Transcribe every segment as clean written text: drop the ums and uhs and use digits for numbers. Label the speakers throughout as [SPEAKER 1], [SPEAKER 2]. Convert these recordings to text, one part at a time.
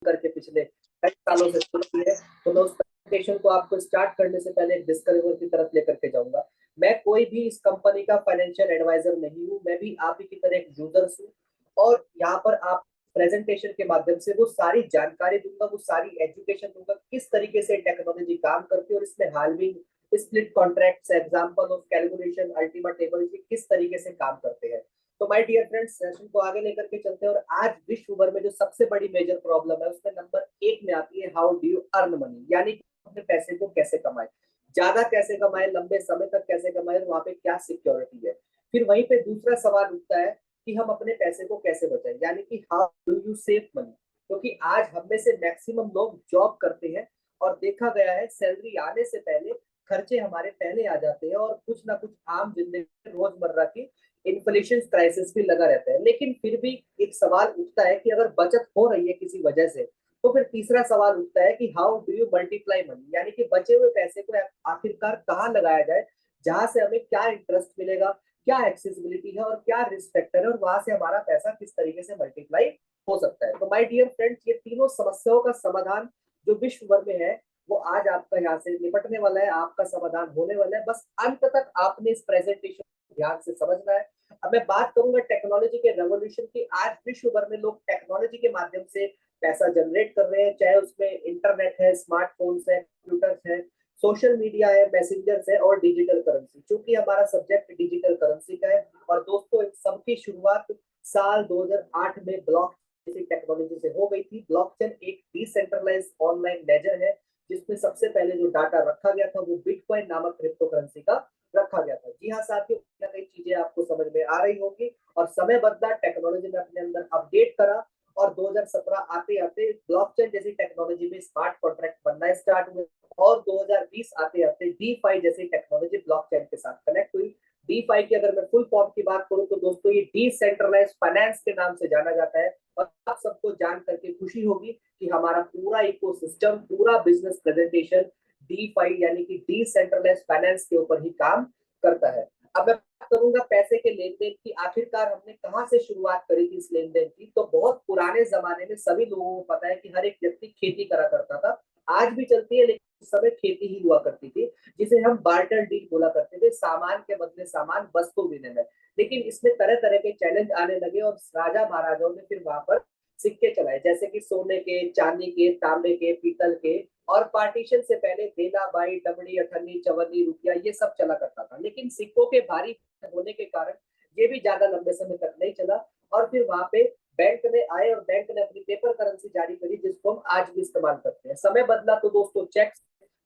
[SPEAKER 1] करके पिछले कई सालों से शुरू की है। तो मैं उस प्रेजेंटेशन को आपको स्टार्ट करने से पहले एक डिस्क्लेमर की तरफ लेकर के जाऊंगा। मैं कोई भी इस कंपनी का फाइनेंशियल एडवाइजर नहीं हूँ, मैं भी आप ही की तरह एक यूजर्स हूँ। और यहाँ पर आप प्रेजेंटेशन के माध्यम से वो सारी जानकारी दूंगा, वो सारी एजुकेशन दूंगा, किस तरीके से टेक्नोलॉजी काम करती है और इसमें halving, split contracts, example of calculation, ultimate table किस तरीके से काम करते हैं। तो माय डियर फ्रेंड्स, सेशन को आगे लेकर के चलते हैं। और आज विश्व भर में जो सबसे बड़ी मेजर प्रॉब्लम है उसमें नंबर एक में आती है how do you earn money, यानी कि अपने पैसे को कैसे कमाए, ज्यादा कैसे कमाए, लंबे समय तक कैसे कमाए, और वहां पे क्या सिक्योरिटी है। फिर वहीं पे दूसरा सवाल उठता है कि हम अपने पैसे को कैसे बचाएं, यानी कि how do you save money. क्योंकि आज हम में से मैक्सिमम लोग जॉब करते हैं और देखा गया है सैलरी आने से पहले खर्चे हमारे पहले आ जाते हैं और कुछ ना कुछ आम जिंदगी रोजमर्रा की इन्फ्लेशन क्राइसिस भी लगा रहता है। लेकिन फिर भी एक सवाल उठता है कि अगर बचत हो रही है किसी वजह से, तो फिर तीसरा सवाल उठता है कि how do you multiply money, यानी कि बचे हुए पैसे को आखिरकार कहाँ लगाया जाए, जहां से हमें क्या इंटरेस्ट मिलेगा, क्या एक्सेसिबिलिटी है और क्या रिस्क फैक्टर है, और वहां से हमारा पैसा किस तरीके से मल्टीप्लाई हो सकता है। तो माय डियर फ्रेंड्स, ये तीनों समस्याओं का समाधान जो विश्व भर में है वो आज आपका यहाँ से निपटने वाला है, आपका समाधान होने वाला है। बस अंत तक आपने इस प्रेजेंटेशन को ध्यान से समझना है। अब मैं बात करूंगा टेक्नोलॉजी के रेवोल्यूशन की। आज विश्व भर में लोग टेक्नोलॉजी के माध्यम से पैसा जनरेट कर रहे हैं, चाहे उसमें इंटरनेट है, स्मार्टफोन्स है, कंप्यूटर्स है, सोशल मीडिया है, मैसेंजर्स है और डिजिटल करेंसी। चूंकि हमारा सब्जेक्ट डिजिटल करेंसी का है, और दोस्तों इन सबकी शुरुआत साल 2008 में ब्लॉक जैसी टेक्नोलॉजी से हो गई थी। ब्लॉकचेन एक डिसेंट्रलाइज्ड ऑनलाइन लेजर है जिसमें सबसे पहले जो डाटा रखा गया था वो बिटकॉइन नामक क्रिप्टो करेंसी का रखा गया था। जी हाँ साथियों, कहीं ना कहीं चीजें आपको समझ में आ रही होगी। और समय बदला, टेक्नोलॉजी ने अपने अंदर अपडेट करा, और 2017 आते आते ब्लॉकचेन जैसी टेक्नोलॉजी में स्मार्ट कॉन्ट्रैक्ट बनना स्टार्ट हुए, और 2020 आते आते डीफाई जैसी टेक्नोलॉजी ब्लॉकचेन के साथ कनेक्ट हुई। डीफाई की अगर मैं फुल फॉर्म की बात करूं तो दोस्तों ये डिसेंट्रलाइज्ड फाइनेंस के नाम से जाना जाता है। और आप सबको जान करके खुशी होगी कि हमारा पूरा इकोसिस्टम, पूरा बिजनेस प्रेजेंटेशन डीफाई यानी कि डिसेंट्रलाइज्ड फाइनेंस के ऊपर ही काम करता है। अब मैं बात करूंगा पैसे के लेन देन की। आखिरकार हमने कहां से शुरुआत करी थी इस लेन देन की। तो बहुत पुराने जमाने में सभी लोगों को पता है कि हर एक व्यक्ति खेती करा करता था। आज भी चलती है, लेकिन उस समय खेती ही हुआ करती थी, जिसे हम बार्टर डील बोला करते थे, सामान के बदले सामान, वस्तु विनिमय। लेकिन इसमें तरह तरह के चैलेंज आने लगे और राजा महाराजाओं ने फिर वहां पर सिक्के चलाए, जैसे कि सोने के, चांदी के, तांबे के, पीतल के। और पार्टीशन से पहले देना, बाई, डबड़ी, अठन्नी, चवन्नी, रुपया, ये सब चला करता था। लेकिन सिक्कों के भारी होने के कारण ये भी ज्यादा लंबे समय तक नहीं चला। और फिर वहां पे बैंक ने आए और बैंक ने अपनी पेपर करेंसी जारी करी, जिसको हम आज भी इस्तेमाल करते हैं। समय बदला तो दोस्तों चेक,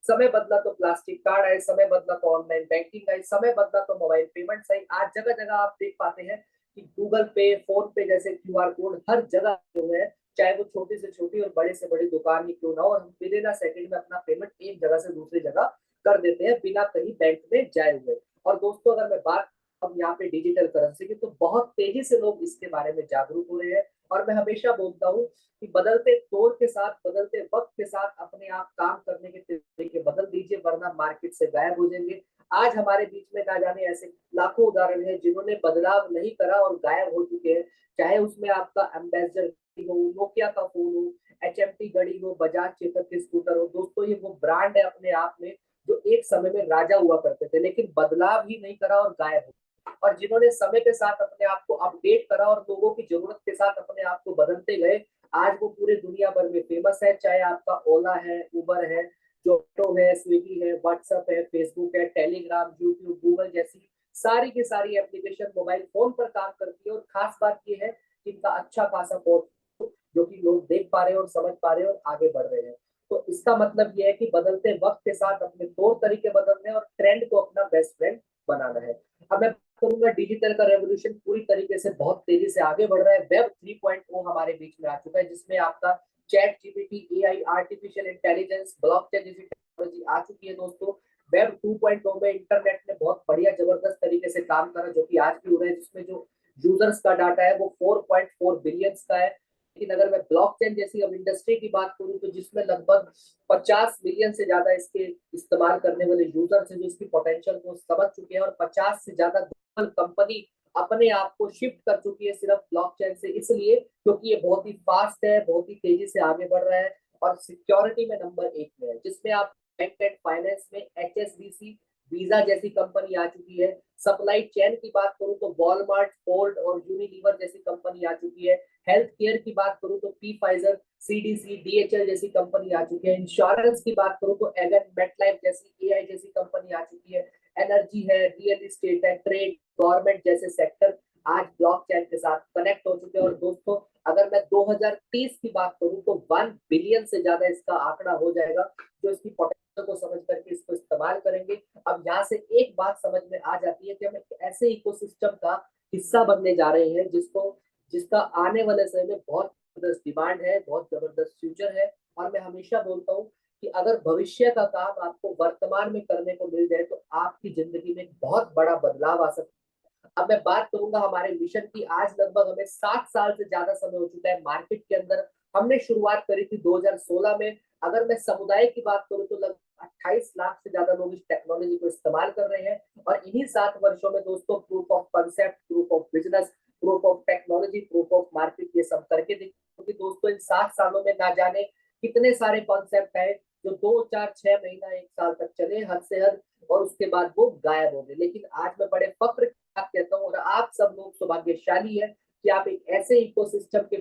[SPEAKER 1] समय बदला तो प्लास्टिक कार्ड आए, समय बदला तो ऑनलाइन बैंकिंग आई, समय बदला तो मोबाइल पेमेंट आई। आज जगह जगह आप देख पाते हैं कि गूगल पे, फोन पे जैसे क्यूआर कोड हर जगह जो है, चाहे वो छोटी से छोटी और बड़े से बड़ी दुकान ही क्यों ना हो, और हम विद इन अ सेकंड में अपना पेमेंट एक जगह से दूसरी जगह कर देते हैं बिना कहीं बैंक में जाए हुए। और दोस्तों अगर मैं बात अब यहाँ पे डिजिटल करेंसी की, तो बहुत तेजी से लोग इसके बारे में जागरूक हो रहे हैं। और मैं हमेशा बोलता हूँ कि बदलते दौर के साथ, बदलते वक्त के साथ अपने आप काम करने के तरीके बदल दीजिए, वरना मार्केट से गायब हो जाएंगे। आज हमारे बीच में ना जाने ऐसे लाखों उदाहरण हैं जिन्होंने बदलाव नहीं करा और गायब हो चुके हैं। चाहे उसमें आपका एम्बेसडर हो, नोकिया का फोन हो, एचएमटी घड़ी हो, बजाज चेतक के स्कूटर हो। दोस्तों ये वो ब्रांड है अपने आप में जो एक समय में राजा हुआ करते थे, लेकिन बदलाव ही नहीं करा और गायब हो। और जिन्होंने समय के साथ अपने आप को अपडेट करा और लोगों की जरूरत के साथ अपने आप को बदलते गए, आज वो पूरे दुनिया भर में फेमस है। चाहे आपका ओला है, उबर है, जोटो है, स्विगी है, व्हाट्सएप है, फेसबुक है, टेलीग्राम, यूट्यूब, गूगल जैसी सारी की सारी एप्लीकेशन मोबाइल फोन पर काम करती है। और खास बात ये है कि इनका अच्छा खासा पोर्ट जो कि लोग देख पा रहे हैं और समझ पा रहे हैं और आगे बढ़ रहे हैं। तो इसका मतलब यह है कि बदलते वक्त के साथ अपने तौर तरीके बदलने हैं और ट्रेंड को अपना बेस्ट फ्रेंड बनाना है। अब मैं करूंगा डिजिटल का रेवोल्यूशन पूरी तरीके से बहुत तेजी से आगे बढ़ रहा है। वेब 3.0 हमारे बीच में आ चुका है, जिसमें आपका chat GPT, AI, artificial intelligence, blockchain जैसी टेक्नोलॉजी आ चुकी है। दोस्तों वेब 2.0 में इंटरनेट ने बहुत बढ़िया जबरदस्त तरीके से काम करा, जो कि आज भी हो रहा है, जिसमें जो यूजर्स का डाटा है वो 4.4 बिलियंस का है। लेकिन अगर मैं ब्लॉकचेन जैसी अब इंडस्ट्री की बात करूं, तो जिसमें लगभग 50 मिलियन से ज्यादा इसके इस्तेमाल करने वाले यूजर्स हैं, जो इसकी पोटेंशियल को समझ चुके हैं, और 50 से ज्यादा ग्लोबल कंपनी अपने आप को शिफ्ट कर चुकी है सिर्फ ब्लॉकचेन से, इसलिए क्योंकि ये बहुत ही फास्ट है, बहुत ही तेजी से आगे बढ़ रहा है और सिक्योरिटी में नंबर 1 में है, जिसमें आप बैंक एंड फाइनेंस में एचएसबीसी, वीजा जैसी कंपनी आ चुकी है। सप्लाई चेन की बात करूं तो वॉलमार्ट, फोर्ड और यूनिलीवर जैसी कंपनी आ चुकी है। हेल्थ केयर की बात करूं तो पी फाइजर, सीडीसी, डीएचएल जैसी कंपनी आ चुकी है। इंश्योरेंस की बात करूं तो एगन, मेटलाइफ जैसी, एआई जैसी कंपनी आ चुकी है। एनर्जी है, रियल एस्टेट है, ट्रेड, गवर्नमेंट जैसे सेक्टर आज ब्लॉकचेन के साथ कनेक्ट हो चुके हैं। और दोस्तों अगर मैं 2030 की बात करूं तो 1 बिलियन से ज्यादा इसका आंकड़ा हो जाएगा, जो इसकी पोटेंशियल को समझ करके इसको इस्तेमाल करेंगे। अब यहाँ से एक बात समझ में आ जाती है कि हम एक ऐसे इकोसिस्टम का हिस्सा बनने जा रहे हैं जिसका आने वाले समय में बहुत जबरदस्त डिमांड है, बहुत जबरदस्त फ्यूचर है। और मैं हमेशा बोलता हूँ कि अगर भविष्य का काम आपको वर्तमान में करने को मिल जाए तो आपकी जिंदगी में एक बहुत बड़ा बदलाव आ सकता है। अब मैं बात करूंगा हमारे मिशन की। आज लगभग हमें 7 साल से ज्यादा समय हो चुका है मार्केट के अंदर। हमने शुरुआत करी थी 2016 में। अगर मैं समुदाय की बात करूं तो लगभग 28 लाख से ज्यादा लोग इस टेक्नोलॉजी को इस्तेमाल कर रहे हैं। और इन्हीं 7 वर्षों में दोस्तों proof of concept, proof of business, proof of technology, proof of market, ये सब करके दिखे। क्योंकि दोस्तों इन 7 सालों में ना जाने कितने सारे कॉन्सेप्ट आए जो 2, 4, 6 महीना, 1 साल तक चले हद से हद, और उसके बाद वो गायब हो गए। लेकिन आज मैं बड़े फक्र के साथ कहता हूँ, और आप सब लोग सौभाग्यशाली है कि आप एक ऐसे इकोसिस्टम के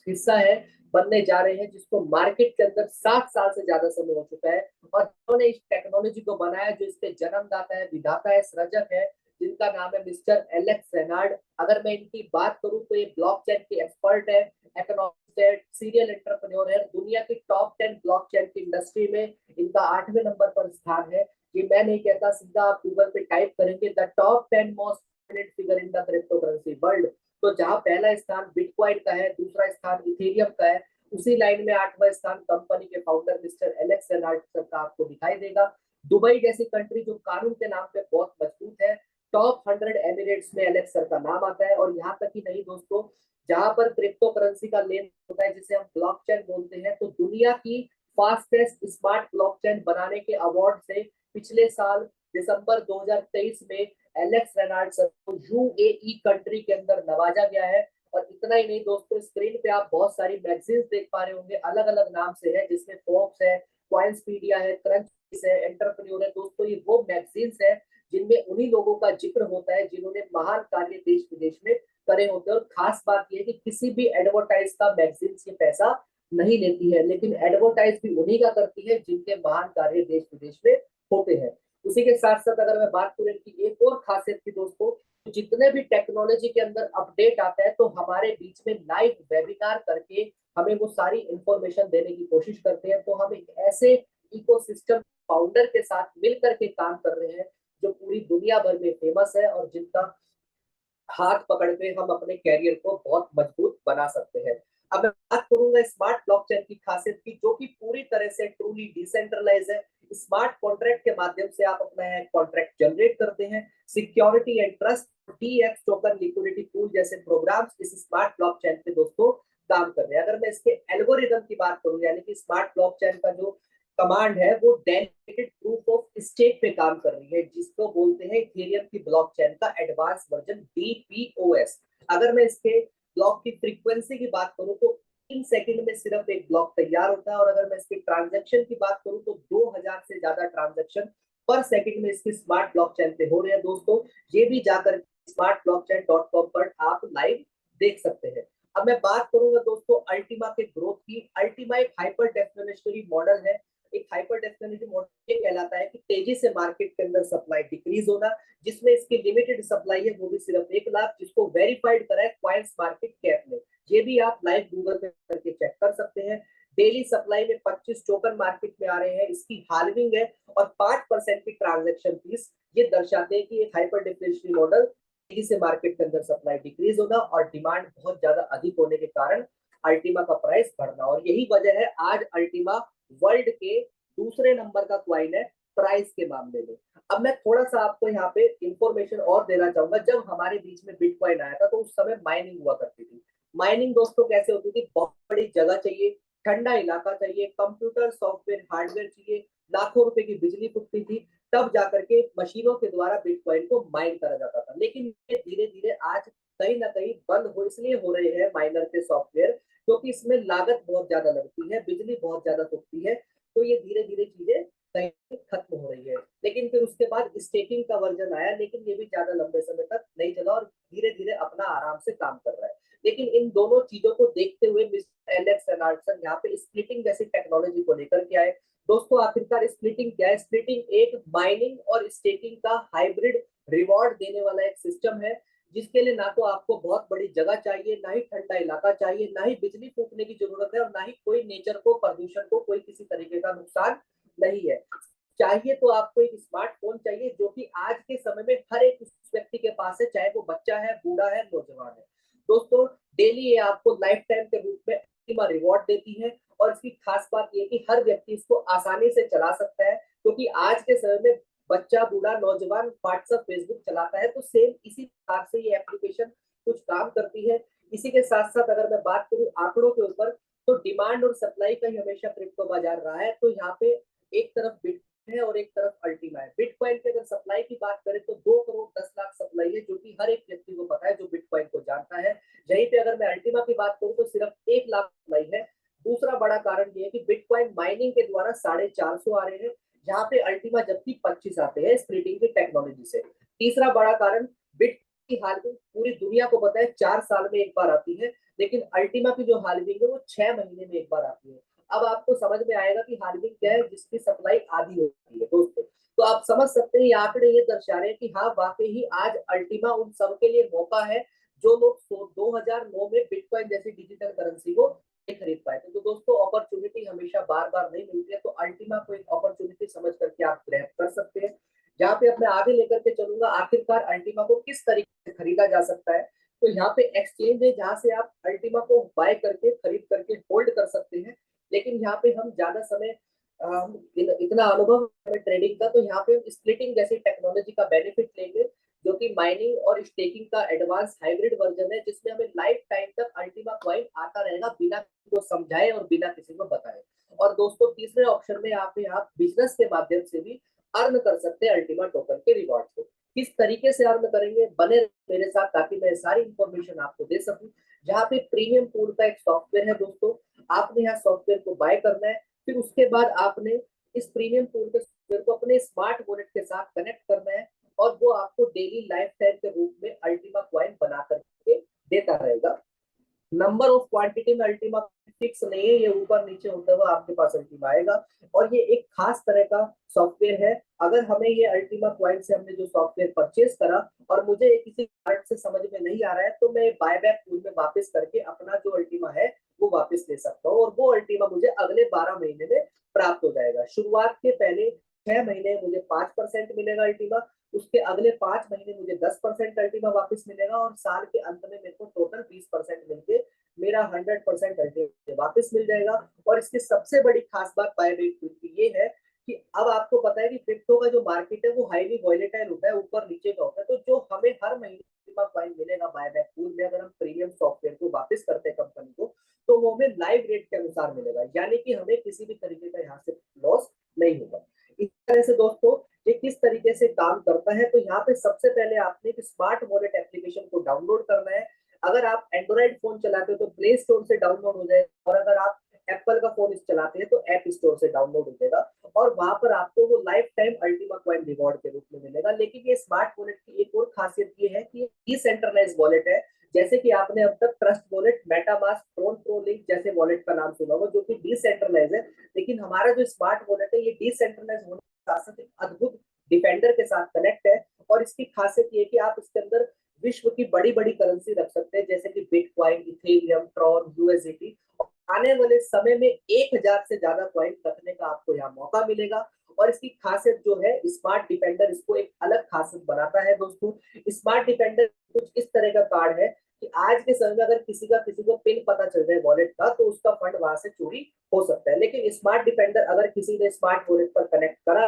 [SPEAKER 1] हिस्सा है बनने जा रहे हैं जिसको मार्केट के अंदर 7 साल से ज्यादा समय हो चुका है। और जिन्होंने इस टेक्नोलॉजी को बनाया, जो इसके जन्मदाता है, विधाता है, सृजक है, जिनका नाम है मिस्टर एलेक्स रेनार्ड। अगर मैं इनकी बात करूं तो ये ब्लॉकचेन के एक्सपर्ट है, इकोनॉमिस्ट है, सीरियल एंटरप्रेन्योर है। दुनिया की टॉप 10 ब्लॉकचेन की इंडस्ट्री में इनका 8वें नंबर पर स्थान है। ये मैं नहीं कहता, सीधा आप गूगल पे टाइप करेंगे the top 10 most figure in the crypto currency world, तो जहां पहला स्थान बिटकॉइन का है, दूसरा स्थान इथेरियम का है, उसी लाइन में 8वां स्थान कंपनी के फाउंडर मिस्टर एलेक्स रेनार्ड का आपको दिखाई देगा। दुबई जैसी कंट्री जो कानून के नाम पे बहुत मजबूत है, टॉप 100 एमिरेट्स में एलेक्स सर का नाम आता है। और यहाँ तक ही नहीं दोस्तों, जहां पर क्रिप्टो करेंसी का लेन होता है, जिसे हम ब्लॉकचेन बोलते हैं, तो दुनिया की फास्टेस्ट स्मार्ट ब्लॉकचेन बनाने के अवार्ड से पिछले साल दिसंबर 2023 में एलेक्स रेनार्ड सर को यूएई कंट्री के अंदर नवाजा गया है। और इतना ही नहीं दोस्तों, स्क्रीन पे आप बहुत सारी मैगजीन्स देख पा रहे होंगे, अलग अलग नाम से है, जिसमें फोर्ब्स है, क्वाइंसपीडिया है, क्रंच है, एंटरप्रेन्योर है। दोस्तों ये वो मैगजीन्स है जिनमें उन्हीं लोगों का जिक्र होता है जिन्होंने महान कार्य देश विदेश में करे होते हैं। और खास बात यह है कि किसी भी एडवर्टाइज का मैगजीन्स ये पैसा नहीं लेती है, लेकिन एडवर्टाइज भी उन्हीं का करती है जिनके महान कार्य देश विदेश में होते हैं। उसी के साथ साथ अगर मैं बात करूं इनकी एक और खासियत की दोस्तों, जितने भी टेक्नोलॉजी के अंदर अपडेट आता है तो हमारे बीच में लाइव वेबिनार करके हमें वो सारी इंफॉर्मेशन देने की कोशिश करते हैं। तो हम एक ऐसे इकोसिस्टम फाउंडर के साथ मिलकर के काम कर रहे हैं जो पूरी दुनिया भर में फेमस है और जिनका हाथ पकड़ के हम अपने कैरियर को बहुत मजबूत बना सकते हैं। अब मैं बात करूंगा स्मार्ट ब्लॉकचेन की खासियत की, जो कि पूरी तरह से ट्रूली डिसेंट्रलाइज है। स्मार्ट कॉन्ट्रैक्ट के माध्यम से आप अपना कॉन्ट्रैक्ट जनरेट करते हैं। Security and trust, TX token, liquidity pool जैसे प्रोग्राम्स इस स्मार्ट ब्लॉकचेन पे दोस्तों काम कर रहे हैं। अगर मैं इसके एल्गोरिदम की बात करूं, यानी कि स्मार्ट ब्लॉकचेन का जो कमांड है वो डेडिकेटेड प्रूफ ऑफ स्टेक पे काम कर रही है, जिसको बोलते हैं इथेरियम की ब्लॉकचेन का एडवांस वर्जन डीपीओएस। अगर मैं इसके ब्लॉक की फ्रीक्वेंसी की बात करूं तो 3 सेकंड में सिर्फ एक ब्लॉक तैयार होता है। और अगर मैं इसके ट्रांजैक्शन की बात करूं तो 2000 से ज्यादा ट्रांजैक्शन पर सेकंड में इसकी स्मार्ट ब्लॉकचेन पे हो रहे हैं दोस्तों। ये भी जाकर smartblockchain.com पर आप लाइव देख सकते हैं। अब मैं बात करूंगा दोस्तों अल्टीमा के ग्रोथ की। अल्टीमा एक हाइपर डेफिनेशनरी मॉडल है। एक हाइपर डेफिनेटरी मॉडल ये कहलाता है कि तेजी से मार्केट के अंदर सप्लाई डिक्रीज होना, जिसमें इसकी लिमिटेड सप्लाई है, वो भी सिर्फ 1 लाख, जिसको वेरीफाइड करा है क्वाइंस मार्केट कैप ने। ये भी आप लाइव गूगल पे करके चेक कर सकते हैं। डेली सप्लाई में 25 टोकन मार्केट में आ रहे हैं, इसकी हाल्विंग है और 5% की ट्रांजेक्शन फीस। ये दर्शाते हैं कि एक हाइपर डेफिनेशनरी मॉडल, तेजी से मार्केट के अंदर सप्लाई डिक्रीज होना और डिमांड बहुत ज्यादा अधिक होने के कारण अल्टीमा का प्राइस बढ़ना। और यही वजह है आज अल्टीमा वर्ल्ड के दूसरे नंबर का क्वाइन है प्राइस के मामले में। अब मैं थोड़ा सा आपको यहाँ पे इंफॉर्मेशन और देना चाहूंगा। जब हमारे बीच में बिटकॉइन आया था तो उस समय माइनिंग हुआ करती थी। माइनिंग दोस्तों कैसे होती थी? बहुत बड़ी जगह चाहिए, ठंडा इलाका चाहिए, कंप्यूटर, सॉफ्टवेयर, हार्डवेयर चाहिए, लाखों रुपए की बिजली फूकती थी, तब जाकर के मशीनों के द्वारा बिटकॉइन को माइन करा जाता था। लेकिन ये धीरे धीरे आज कहीं ना कहीं बंद हो इसलिए हो रहे हैं माइनर के सॉफ्टवेयर, क्योंकि इसमें लागत बहुत ज्यादा लगती है, बिजली बहुत ज्यादा फूकती है, तो ये धीरे धीरे चीजें कहीं खत्म हो रही है। लेकिन फिर उसके बाद स्टेकिंग का वर्जन आया, लेकिन ये भी ज्यादा लंबे समय तक नहीं चला और धीरे धीरे अपना आराम से काम कर रहा है। लेकिन इन दोनों चीजों को देखते हुए मिस्टर एलेक्स एनार्सन यहाँ पे स्प्लिटिंग जैसी टेक्नोलॉजी को लेकर के आए। दोस्तों आखिरकार स्प्लिटिंग क्या है? स्प्लिटिंग एक माइनिंग और स्टेकिंग का हाइब्रिड रिवॉर्ड देने वाला एक सिस्टम है, जिसके लिए ना तो आपको बहुत बड़ी जगह चाहिए, ना ही ठंडा इलाका चाहिए, ना ही बिजली फूकने की जरूरत है, और ना ही कोई नेचर को, प्रदूषण को कोई किसी तरीके का नुकसान नहीं है। चाहिए तो आपको एक स्मार्टफोन चाहिए, जो कि आज के समय में हर एक व्यक्ति के पास है, चाहे वो बच्चा है, बूढ़ा है, नौजवान है। दोस्तों डेली ये आपको लाइफ टाइम के रूप में रिवॉर्ड देती है, और इसकी खास बात यह कि हर व्यक्ति इसको आसानी से चला सकता है, क्योंकि आज के समय में बच्चा, बूढ़ा, नौजवान व्हाट्सएप, फेसबुक चलाता है, तो सेम इसी प्रकार से ये एप्लीकेशन कुछ काम करती है। इसी के साथ साथ अगर मैं बात करूं आंकड़ों के ऊपर, तो डिमांड और सप्लाई का ही हमेशा क्रिप्टो बाजार रहा है। तो यहाँ पे एक तरफ बिटकॉइन है और एक तरफ अल्टीमा है। बिटकॉइन की अगर सप्लाई की बात करें तो 2 करोड़ 10 लाख सप्लाई है, जो कि हर एक व्यक्ति को पता है जो बिटकॉइन को जानता है। यहीं पे अगर मैं अल्टीमा की बात करूं तो सिर्फ 1 लाख सप्लाई है। दूसरा बड़ा कारण ये है कि बिटकॉइन माइनिंग के द्वारा 450 आ रहे हैं, जहां पे अल्टीमा जबकि 25 आते हैं स्प्लिटिंग की टेक्नोलॉजी से। तीसरा बड़ा कारण बिट की हाल्विंग पूरी दुनिया को पता है 4 साल में एक बार आती है, लेकिन अल्टीमा की जो हाल्विंग है वो 6 महीने में एक बार आती है। अब आपको समझ में आएगा कि हाल्विंग क्या है, जिसकी सप्लाई आधी होती है दोस्तों। तो आप समझ सकते हैं ये आंकड़े ये दर्शा रहे हैं कि हाँ वाकई ही आज अल्टीमा उन सब के लिए मौका है जो लोग 2009 में बिटकॉइन जैसी डिजिटल करेंसी को खरीद पाए थे। तो दोस्तों अपॉर्चुनिटी हमेशा बार बार नहीं मिलती है, तो अल्टीमा को एक अपॉर्चुनिटी समझ करके आप ग्रैब कर सकते हैं। जहाँ पे अब मैं आगे लेकर के चलूंगा आखिरकार अल्टीमा को किस तरीके से खरीदा जा सकता है। तो यहाँ पे एक्सचेंज है जहाँ से आप अल्टीमा को बाय करके, खरीद करके होल्ड कर सकते हैं। लेकिन यहाँ पे हम ज्यादा समय इतना अनुभव है ट्रेडिंग का, तो यहाँ पे हम स्प्लिटिंग जैसी टेक्नोलॉजी का बेनिफिट लेंगे, जो कि माइनिंग और स्टेकिंग का एडवांस हाइब्रिड वर्जन है, जिसमें हमें लाइफ टाइम तक अल्टीमा कॉइन आता रहेगा बिना किसी को समझाए और बिना किसी को बताए। और दोस्तों तीसरे ऑप्शन में आप बिजनेस के माध्यम से भी अर्न कर सकते हैं अल्टीमा टोकन के रिवॉर्ड को। किस तरीके से अर्न करेंगे, बने मेरे साथ ताकि मैं सारी इंफॉर्मेशन आपको दे सकूं। जहाँ पे प्रीमियम पूल का एक सॉफ्टवेयर है दोस्तों, आपने यहाँ सॉफ्टवेयर को बाय करना है, फिर उसके बाद आपने इस प्रीमियम पूल के सॉफ्टवेयर को अपने स्मार्ट वॉलेट के साथ कनेक्ट करना है, और वो आपको डेली लाइफ टाइम के रूप में अल्टीमा कॉइन बना करके देता रहेगा। नंबर ऑफ क्वांटिटी में अल्टीमा फिक्स नहीं है, ये ऊपर नीचे होता हुआ आपके पास अल्टीमा आएगा। और ये एक खास तरह का सॉफ्टवेयर है। अगर हमें ये अल्टीमा कॉइन से हमने जो सॉफ्टवेयर परचेज करा और मुझे ये किसी कारण से समझ में नहीं आ रहा है, तो मैं बायबैक पूल में वापस करके अपना जो अल्टीमा है वो वापस ले सकता हूँ, और वो अल्टीमा मुझे अगले 12 महीने में प्राप्त हो जाएगा। शुरुआत के पहले 6 महीने मुझे 5% मिलेगा अल्टीमा, उसके अगले 5 महीने मुझे 10% अल्टीमा वापस मिलेगा, और साल के अंत में मेरे को टोटल 20% मिलके मेरा 100% अल्टीमा वापस मिल जाएगा। और इसकी सबसे बड़ी खास बात बायबैक की ये है कि अब आपको पता है कि क्रिप्टो का जो मार्केट है वो हाईली वॉलेटाइल होता है, ऊपर नीचे का होता है। तो जो हमें हर महीने कॉइन मिलेगा बायबैक पूल में, अगर हम प्रीमियम सॉफ्टवेयर को वापस करते हैं कंपनी को, तो वो हमें लाइव रेट के अनुसार मिलेगा, यानी कि हमें किसी भी तरीके का यहाँ से लॉस नहीं होगा। इस तरह से दोस्तों ये किस तरीके से काम करता है, तो यहाँ पे सबसे पहले आपने एक स्मार्ट वॉलेट एप्लीकेशन को डाउनलोड करना है। अगर आप एंड्रॉइड फोन चलाते हो तो प्ले स्टोर से डाउनलोड हो जाएगा, और अगर आप एप्पल का फोन चलाते हैं तो ऐप स्टोर से डाउनलोड हो जाएगा, और वहां पर आपको वो life time Ultima coin reward के रूप में मिलेगा। लेकिन ये स्मार्ट वॉलेट की एक और खासियत ये है कि डिसेंट्रलाइज वॉलेट है। जैसे कि आपने अब तक Trust Wallet, MetaMask, Tron pro link जैसे वॉलेट का नाम सुना होगा, जो कि डिसेंट्रलाइज है, लेकिन हमारा जो स्मार्ट वॉलेट है ये डिसेंट्रलाइज होने के साथ साथ एक अद्भुत डिफेंडर के साथ कनेक्ट है। और इसकी खासियत ये कि आप इसके अंदर विश्व की बड़ी बड़ी करेंसी रख सकते हैं, जैसे कि बिटकॉइन, इथेरियम, ट्रॉन, यूएसडीटी। आने वाले समय में 1000 से ज्यादा कॉइन रखने का आपको यहाँ मौका मिलेगा। और इसकी खासियत जो है स्मार्ट डिफेंडर इसको एक अलग खासियत बनाता है दोस्तों। स्मार्ट डिफेंडर कुछ इस तरह का कार्ड है कि आज के समय में अगर किसी को पिन पता चल जाए वॉलेट का, तो उसका फंड वहां से चोरी हो सकता है। लेकिन स्मार्ट डिफेंडर अगर किसी ने स्मार्ट वॉलेट पर कनेक्ट करा,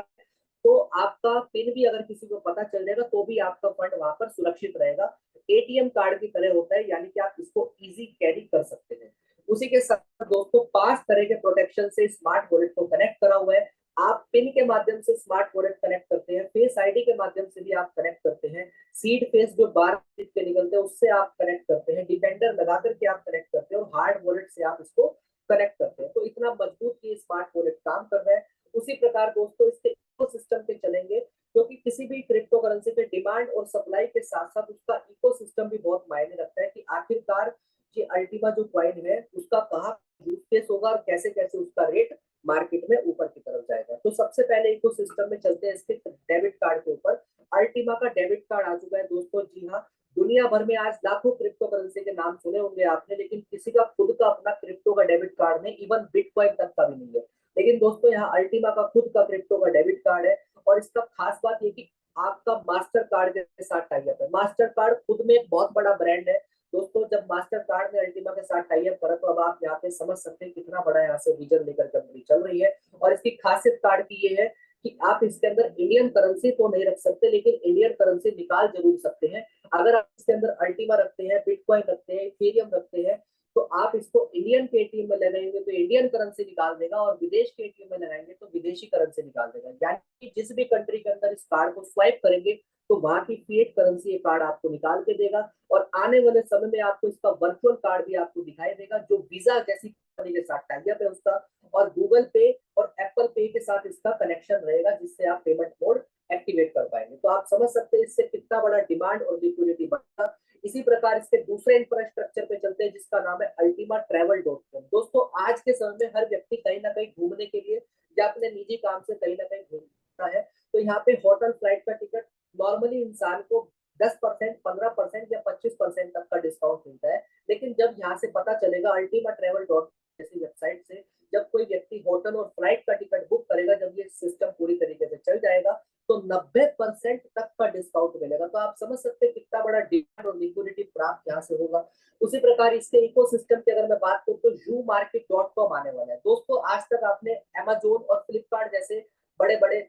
[SPEAKER 1] तो आपका पिन भी अगर किसी को पता चल जाएगा तो भी आपका फंड वहां पर सुरक्षित रहेगा। एटीएम कार्ड की तरह होता है, यानी कि आप इसको इजी कैरी कर सकते हैं। उसी के साथ दोस्तों 5 तरह के प्रोटेक्शन से स्मार्ट वॉलेट को कनेक्ट करा हुआ है। आप पिन के माध्यम से स्मार्ट वॉलेट कनेक्ट करते हैं, फेस आईडी के माध्यम से भी आप कनेक्ट करते हैं, सीड फेस जो 12 डिजिट के निकलते हैं उससे आप कनेक्ट करते हैं, डिपेंडर लगा करके आप कनेक्ट करते हैं और हार्ड वॉलेट से आप इसको कनेक्ट करते हैं। तो इतना मजबूत ये स्मार्ट वॉलेट काम कर रहा है। उसी प्रकार दोस्तों इसके इकोसिस्टम पे चलेंगे, क्योंकि किसी भी क्रिप्टो करेंसी पे डिमांड और सप्लाई के साथ साथ उसका इकोसिस्टम भी बहुत मायने रखता है कि आखिरकार ये अल्टीमा जो कॉइन है उसका कहाँ यूज केस होगा और कैसे कैसे उसका रेट मार्केट में ऊपर की तरफ जाएगा। तो सबसे पहले इकोसिस्टम में चलते हैं इसके डेबिट कार्ड के ऊपर। अल्टीमा का डेबिट कार्ड आ चुका है दोस्तों। जी हाँ, दुनिया भर में आज लाखों क्रिप्टो करेंसी के नाम सुने होंगे आपने, लेकिन किसी का खुद का अपना क्रिप्टो का डेबिट कार्ड नहीं, इवन बिटकॉइन तक का भी नहीं है। लेकिन दोस्तों यहाँ अल्टीमा का खुद का क्रिप्टो का डेबिट कार्ड है, और इसका खास बात ये कि आपका मास्टर कार्ड के साथ टाई अप है। मास्टर कार्ड खुद में एक बहुत बड़ा ब्रांड है दोस्तों। जब मास्टर कार्ड ने अल्टीमा के साथ टाई अप करा, तो अब आप यहाँ पे समझ सकते हैं कितना बड़ा यहाँ से विजन लेकर कंपनी चल रही है। और इसकी खासियत कार्ड की ये है कि आप इसके अंदर इंडियन करेंसी तो नहीं रख सकते, लेकिन इंडियन करेंसी निकाल जरूर सकते हैं। अगर आप इसके अंदर अल्टीमा रखते हैं, बिटकॉइन रखते हैं, इथेरियम रखते हैं, तो आप इसको इंडियन के एटीएम में लगाएंगे तो इंडियन करेंसी निकाल देगा, और विदेश के एटीएम में लगाएंगे तो विदेशी करेंसी निकाल देगा। यानी कि जिस भी कंट्री के अंदर इस कार्ड को स्वाइप करेंगे तो वहां की फिएट करेंसी ये कार्ड आपको निकाल के देगा। और आने वाले समय में आपको इसका वर्चुअल कार्ड भी आपको दिखाई देगा, जो वीजा जैसी कंपनी के साथ टाई अप है उसका, और गूगल पे और एप्पल पे के साथ इसका कनेक्शन रहेगा, जिससे आप पेमेंट मोड एक्टिवेट कर पाएंगे। तो आप समझ सकते हैं इससे कितना बड़ा डिमांड और लिक्विडिटी बढ़ेगा। इसी प्रकार इसके दूसरे इंफ्रास्ट्रक्चर पे चलते हैं, जिसका नाम है अल्टीमा ट्रैवल डॉट कॉम। दोस्तों आज के समय में हर व्यक्ति कहीं ना कहीं घूमने के लिए या अपने निजी काम से कहीं ना कहीं घूमता है, तो यहाँ पे होटल फ्लाइट का टिकट नॉर्मली इंसान को 10%, 15% या 25% तक का डिस्काउंट मिलता है। लेकिन जब यहाँ से पता चलेगा अल्टीमा ट्रैवल डॉट जैसी वेबसाइट से, जब कोई व्यक्ति होटल और फ्लाइट का टिकट बुक करेगा, जब ये सिस्टम पूरी तरीके से चल जाएगा, तो 90% तक का डिस्काउंट मिलेगा। तो आप समझ सकते हैं कितना बड़ा डिमांड और लिक्विडिटी प्राप्त यहाँ से होगा। उसी प्रकार इसके इकोसिस्टम की अगर मैं बात करूं तो यू मार्केट डॉट कॉम आने वाला है दोस्तों। आज तक आपने अमेजोन और फ्लिपकार्ट जैसे बड़े बड़े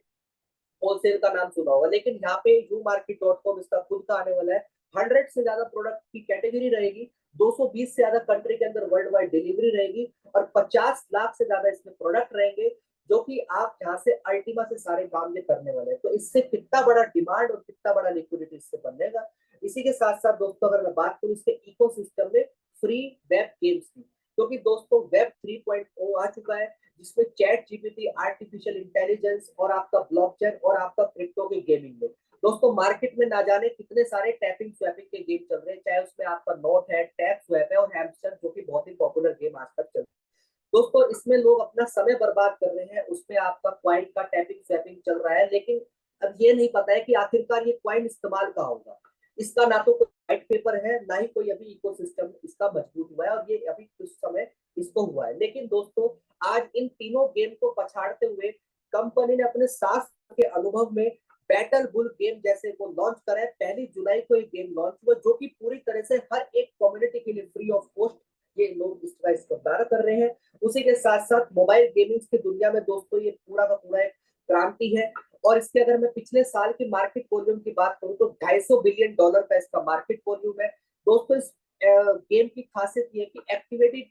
[SPEAKER 1] होलसेल का नाम सुना होगा, लेकिन यहाँ पे यू मार्केट डॉट कॉम इसका खुद का आने वाला है। 100 से ज्यादा प्रोडक्ट की कैटेगरी रहेगी, 220 से ज्यादा कंट्री के अंदर वर्ल्ड वाइड डिलीवरी रहेगी, और 50 लाख से ज्यादा इसमें प्रोडक्ट रहेंगे, जो कि आप यहाँ से अल्टीमा से सारे काम ये करने वाले हैं। तो इससे कितना बड़ा डिमांड और कितना बड़ा लिक्विडिटी इससे बनेगा। इसी के साथ साथ दोस्तों अगर मैं बात करूँ इसके इकोसिस्टम में फ्री वेब गेम्स की, क्योंकि दोस्तों वेब 3.0 आ चुका है, जिसमें चैट जीपीटी, आर्टिफिशियल इंटेलिजेंस और आपका ब्लॉकचेन और आपका क्रिप्टो के गेमिंग में दोस्तों मार्केट में ना जाने कितने सारे टैपिंग स्वैपिंग के गेम चल रहे हैं। चाहे उसमें आपका नोट है, टैप स्वैप है और हैमस्टर, जो कि बहुत ही पॉपुलर गेम आज तक चल रहा है दोस्तों। इसमें लोग अपना समय बर्बाद कर रहे हैं, उसमें आपका क्वाइन का टैपिंग स्वैपिंग चल रहा है, लेकिन अब ये नहीं पता है कि आखिरकार ये क्वाइन इस्तेमाल कहाँ होगा। इसका ना तो कोई व्हाइट पेपर है, ना ही कोई अभी इकोसिस्टम इसका मजबूत हुआ है, और ये अभी कुछ समय इसको हुआ है। लेकिन दोस्तों आज इन तीनों गेम को पछाड़ते हुए कंपनी ने अपने 7 साल के अनुभव में बैटल बुल गेम जैसे को लॉन्च करा है। 1 जुलाई को एक गेम लॉन्च हुआ, जो कि पूरी तरह से हर एक कम्युनिटी के लिए फ्री ऑफ कॉस्ट ये लोग इसका इस्तेमाल कर रहे हैं। उसी के साथ साथ मोबाइल गेमिंग की दुनिया में दोस्तों ये पूरा का पूरा एक क्रांति है। और इसके अगर मैं पिछले साल की मार्केट वॉल्यूम की बात करूं तो $250 बिलियन का इसका मार्केट वॉल्यूम है दोस्तों। इस गेम की खासियत ये है कि एक्टिवेटेड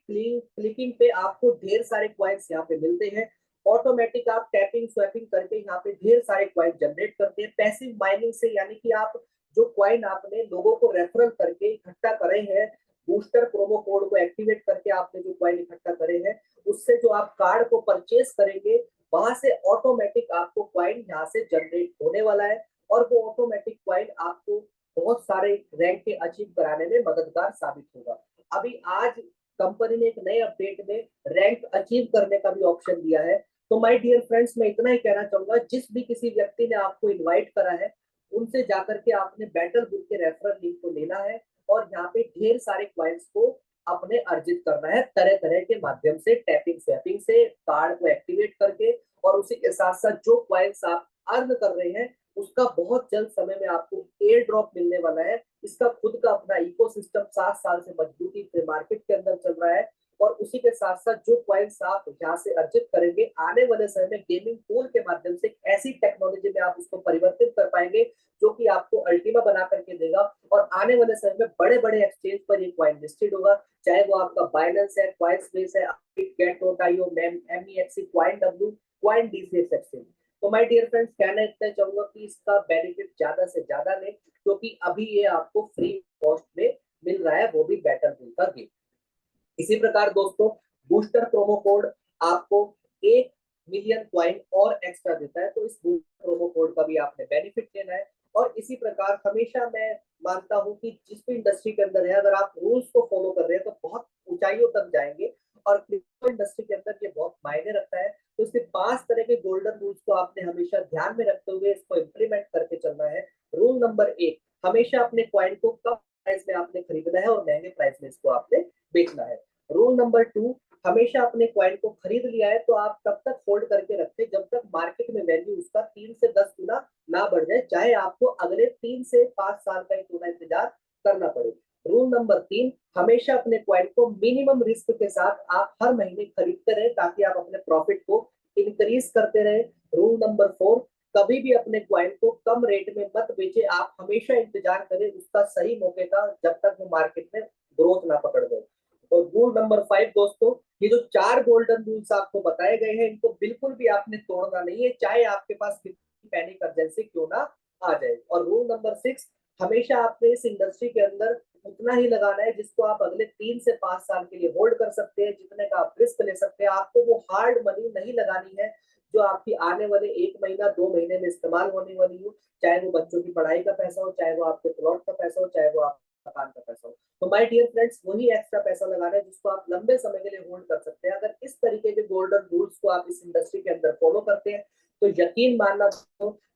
[SPEAKER 1] क्लिकिंग पे आपको ढेर सारे क्वाइंस यहाँ पे मिलते हैं। ऑटोमेटिक आप टैपिंग स्वैपिंग करके यहाँ पे ढेर सारे क्वाइन जनरेट करते हैं पैसिव माइनिंग से, यानी कि आप जो क्वाइन आपने लोगों को रेफरल करके इकट्ठा करे हैं, बूस्टर प्रोमो कोड को एक्टिवेट करके आपने जो क्वाइन इकट्ठा करे हैं, उससे जो आप कार्ड को परचेस करेंगे वहां से ऑटोमेटिक आपको क्वाइन यहाँ से जनरेट होने वाला है। और वो ऑटोमेटिक क्वाइन आपको बहुत सारे रैंक के अचीव कराने में मददगार साबित होगा। अभी आज कंपनी ने एक नए अपडेट में रैंक अचीव करने का भी ऑप्शन दिया है। तो माय डियर फ्रेंड्स, मैं इतना ही कहना चाहूंगा, जिस भी किसी व्यक्ति ने आपको इनवाइट करा है उनसे जाकर के आपने बैटल बुक के रेफरल लिंक को लेना है, और यहाँ पे ढेर सारे क्वाइंस को अपने अर्जित करना है तरह तरह के माध्यम से, टैपिंग स्वैपिंग से, कार्ड को एक्टिवेट करके। और उसी के साथ साथ जो क्वाइंस आप अर्न कर रहे हैं उसका बहुत जल्द समय में आपको एयर ड्रॉप मिलने वाला है। इसका खुद का अपना इकोसिस्टम 7 साल से मजबूती से मार्केट के अंदर चल रहा है। और उसी के साथ साथ जो क्वाइंस आप यहाँ से अर्जित करेंगे, आने वाले समय में गेमिंग पूल के माध्यम से ऐसी टेक्नोलॉजी में आप उसको परिवर्तित कर पाएंगे जो कि आपको अल्टीमा बना करके देगा। और आने वाले समय में बड़े बड़े एक्सचेंज पर ये क्वाइन लिस्टेड होगा, चाहे वो आपका बाइनेंस है, क्वाइंसबेस है, गेट.io, MEXC, coin W, coin DCX exchange. तो माय डियर फ्रेंड्स, कहना इतना चाहूंगा कि इसका बेनिफिट ज्यादा से ज्यादा लें, क्योंकि अभी ये आपको फ्री कॉस्ट में मिल रहा है, वो भी बेटर डील का गिफ्ट। इसी प्रकार दोस्तों, बूस्टर प्रोमो कोड आपको 1 मिलियन क्वाइन और एक्स्ट्रा देता है, तो इस बूस्टर प्रोमो कोड का भी आपने बेनिफिट लेना है। और इसी प्रकार हमेशा मैं मानता हूं कि जिस भी इंडस्ट्री के अंदर है, अगर आप रूल्स को फॉलो कर रहे हैं तो बहुत ऊंचाइयों तक जाएंगे, और क्रिप्टो इंडस्ट्री के अंदर ये बहुत मायने रखता है। तो इसके 5 तरह के गोल्डन रूल्स को आपने हमेशा ध्यान में रखते हुए इसको इम्प्लीमेंट करके चलना है। रूल नंबर 1, हमेशा अपने क्वाइन को कम प्राइस में आपने खरीदना है और महंगे प्राइस में इसको आपने बेचना है। रूल नंबर 2, हमेशा अपने क्वाइन को खरीद लिया है तो आप तब तक होल्ड करके रखें जब तक मार्केट में वैल्यू उसका 3 से 10 गुना ना बढ़ जाए, चाहे आपको अगले 3 से 5 साल का क्यों ना इंतजार करना पड़े। रूल नंबर 3, हमेशा अपने क्वाइन को मिनिमम रिस्क के साथ आप हर महीने खरीदते रहे, ताकि आप अपने प्रॉफिट को इंक्रीज करते रहे। रूल नंबर 4, कभी भी अपने क्वाइन को कम रेट में मत बेचे, आप हमेशा इंतजार करें उसका सही मौके का, जब तक वो मार्केट में ग्रोथ ना पकड़ दे। और रूल नंबर 5 दोस्तों, ये जो 4 गोल्डन रूल्स आपको बताए गए हैं, इनको बिल्कुल भी आपने तोड़ना नहीं है, चाहे आपके पास कितनी पैनिक अर्जेंसी क्यों ना आ जाए। और रूल नंबर 6, हमेशा आपने इस इंडस्ट्री के अंदर उतना ही लगाना है जिसको आप अगले 3 से 5 साल के लिए होल्ड कर सकते हैं, जितने का आप रिस्क ले सकते हैं। आपको वो हार्ड मनी नहीं लगानी है जो आपकी आने वाले 1 महीना 2 महीने में इस्तेमाल होने वाली हो, चाहे वो बच्चों की पढ़ाई का पैसा हो, चाहे वो आपके प्लॉट का पैसा हो, चाहे वो आपका मकान का पैसा हो। तो माय डियर फ्रेंड्स, वही एक्स्ट्रा पैसा लगाना है जिसको आप लंबे समय के लिए होल्ड कर सकते हैं। अगर इस तरीके के गोल्डन रूल्स को आप इस इंडस्ट्री के अंदर फॉलो करते हैं, तो यकीन मानना,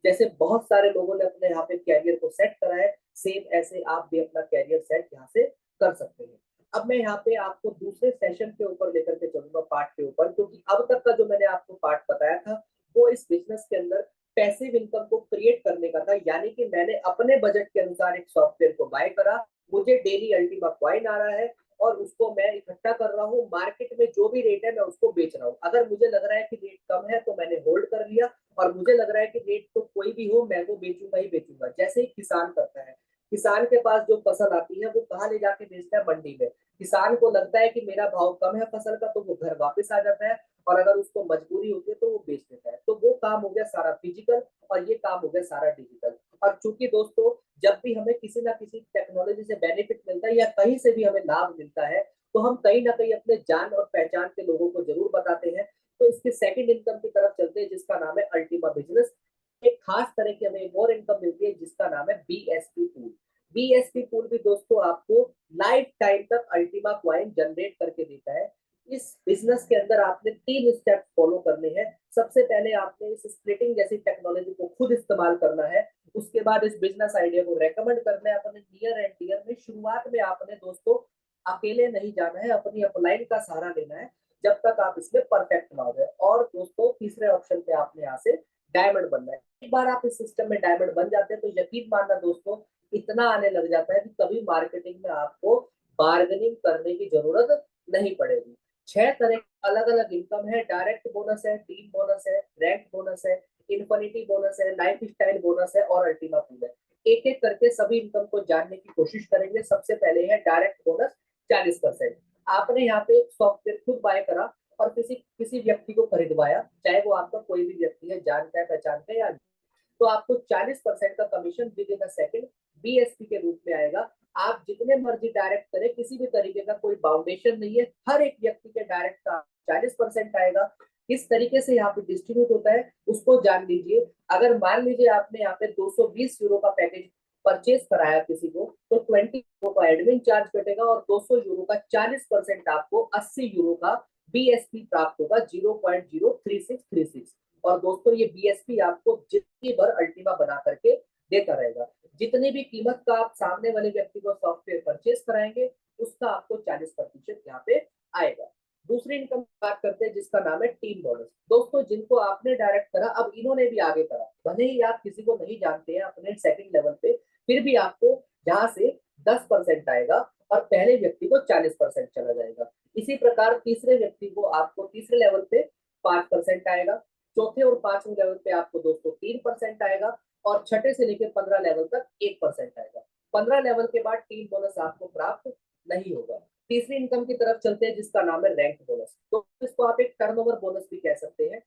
[SPEAKER 1] जैसे बहुत सारे लोगों ने अपने यहाँ पे कैरियर को सेट करा है, सेम ऐसे आप भी अपना कैरियर सेट यहाँ से कर सकते हैं। अब मैं यहाँ पे आपको दूसरे सेशन के ऊपर लेकर के चलूंगा, पार्ट के ऊपर, क्योंकि अब तक का जो मैंने आपको पार्ट बताया था वो इस बिजनेस के अंदर पैसिव इनकम को क्रिएट करने का था। यानी कि मैंने अपने बजट के अनुसार एक सॉफ्टवेयर को बाय करा, मुझे डेली अल्टीमा क्वाइन आ रहा है और उसको मैं इकट्ठा कर रहा हूँ, मार्केट में जो भी रेट है मैं उसको बेच रहा हूँ। अगर मुझे लग रहा है कि रेट कम है तो मैंने होल्ड कर लिया, और मुझे लग रहा है कि रेट तो कोई भी हो मैं वो बेचूंगा ही बेचूंगा। जैसे ही किसान करता है, किसान के पास जो फसल आती है वो कहाँ ले जाके बेचता है? मंडी में। किसान को लगता है कि मेरा भाव कम है फसल का, तो वो घर वापस आ जाता है, और अगर उसको मजबूरी होती है तो वो बेच देता है। तो वो काम हो गया सारा फिजिकल, और ये काम हो गया सारा डिजिटल। और चूंकि दोस्तों, जब भी हमें किसी ना किसी टेक्नोलॉजी से बेनिफिट मिलता है या कहीं से भी हमें लाभ मिलता है, तो हम कहीं ना कहीं अपने जान और पहचान के लोगों को जरूर बताते हैं। तो इसके सेकंड इनकम की तरफ चलते हैं, जिसका नाम है अल्टीमा बिजनेस। एक खास तरह की हमें और इनकम मिलती है जिसका नाम है बीएसपी पूल। बीएसपी पूल भी दोस्तों आपको लाइफ टाइम तक अल्टीमा क्वाइन जनरेट करके देता है। इस बिजनेस के अंदर आपने 3 स्टेप फॉलो करने हैं। सबसे पहले आपने इस स्प्लिटिंग जैसी टेक्नोलॉजी को खुद इस्तेमाल करना है। उसके बाद इस बिजनेस आइडिया को रेकमेंड करना है अपने नियर एंड डियर में। शुरुआत में आपने दोस्तों अकेले नहीं जाना है, अपनी अपलाइन का सहारा लेना है जब तक आप इसमें परफेक्ट ना हो जाए। और दोस्तों, तीसरे ऑप्शन पे आपने यहाँ से डायमंड बनना है। एक बार आप इस सिस्टम में डायमंड बन जाते हैं तो यकीन मानना दोस्तों, इतना आने लग जाता है कि कभी मार्केटिंग में आपको बार्गेनिंग करने की जरूरत नहीं पड़ेगी। 6 तरह अलग अलग इनकम है। डायरेक्ट बोनस है, टीम बोनस है, रैंक बोनस है, इन्फिनिटी बोनस है, लाइफ स्टाइल बोनस है और अल्टीमा पूल है। एक एक करके सभी इनकम को जानने की कोशिश करेंगे। सबसे पहले है डायरेक्ट बोनस 40%। आपने यहाँ पे एक सॉफ्टवेयर खुद बाय करा और किसी किसी व्यक्ति को खरीदवाया, चाहे वो आपका कोई भी व्यक्ति है, जानता है पहचानता है या, तो आपको 40% का commission with in a second BSP के रूप में आएगा। आप जितने मर्जी डायरेक्ट करें, किसी भी तरीके का कोई बाउंडेशन नहीं है, हर एक व्यक्ति के डायरेक्ट का 40% आएगा। किस तरीके से यहाँ पे डिस्ट्रीब्यूट होता है उसको जान लीजिए। अगर मान लीजिए आपने यहाँ पे 220 यूरो का पैकेज परचेज कराया किसी को, तो 20 यूरो का एडमिन चार्ज कटेगा और 200 यूरो का 40% आपको 80 यूरो का बीएसपी प्राप्त होगा, 0.03636। और दोस्तों, ये बीएसपी आपको जितनी बार अल्टीमा बना करके देता रहेगा। जितनी भी कीमत का आप सामने वाले व्यक्ति को सॉफ्टवेयर परचेज कराएंगे, उसका आपको 40% यहाँ पे आएगा। दूसरी इनकम बात करते हैं जिसका नाम है टीम बोनस। दोस्तों, जिनको आपने डायरेक्ट करा, अब इन्होंने भी आगे करा, भले ही आप किसी को नहीं जानते हैं अपने सेकंड लेवल पे, फिर भी आपको यहाँ से 10% आएगा और पहले व्यक्ति को 40% चला जाएगा। इसी प्रकार तीसरे व्यक्ति को आपको तीसरे लेवल पे 5% आएगा, चौथे और पांचवें लेवल पे आपको दोस्तों 3% आएगा, और छठे से लेकर 15 लेवल तक 1% आएगा। 15 लेवल के बाद टीम बोनस आपको प्राप्त नहीं होगा। तीसरी इनकम की तरफ चलते हैं जिसका नाम है रैंक बोनस। तो इसको आप एक टर्नओवर बोनस भी कह सकते हैं।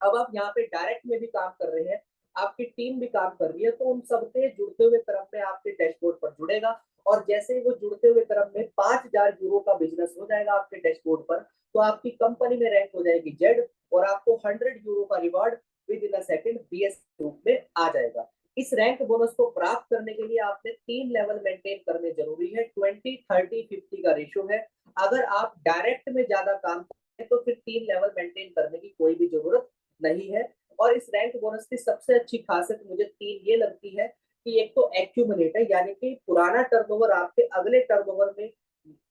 [SPEAKER 1] अब आप यहाँ पे डायरेक्ट में भी काम कर रहे हैं, आपकी टीम भी काम कर रही है, तो उन सबसे जुड़ते हुए क्रम में आपके डैशबोर्ड पर जुड़ेगा। और जैसे ही वो जुड़ते हुए क्रम में 5,000 यूरो का बिजनेस हो जाएगा आपके डैशबोर्ड पर, तो आपकी कंपनी में रैंक हो जाएगी जेड, और आपको 100 यूरो का reward within a second BS group में आ जाएगा। इस रैंक बोनस को प्राप्त करने के लिए आपने 3 लेवल मेंटेन करने जरूरी है। 20, 30, 50 का रेशो है। अगर आप डायरेक्ट में ज्यादा काम करें तो फिर 3 लेवल मेंटेन करने की कोई भी जरूरत नहीं है। और इस रैंक बोनस की सबसे अच्छी खासियत मुझे 3 ये लगती है कि एक तो एक्यूमुलेट है, यानी कि पुराना टर्नओवर आपके अगले टर्नओवर में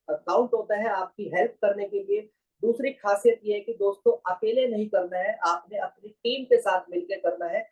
[SPEAKER 1] काउंट होता है आपकी हेल्प करने के लिए। दूसरी खासियत ये है कि दोस्तों अकेले नहीं करना है, आपने अपनी टीम के साथ मिलकर करना है।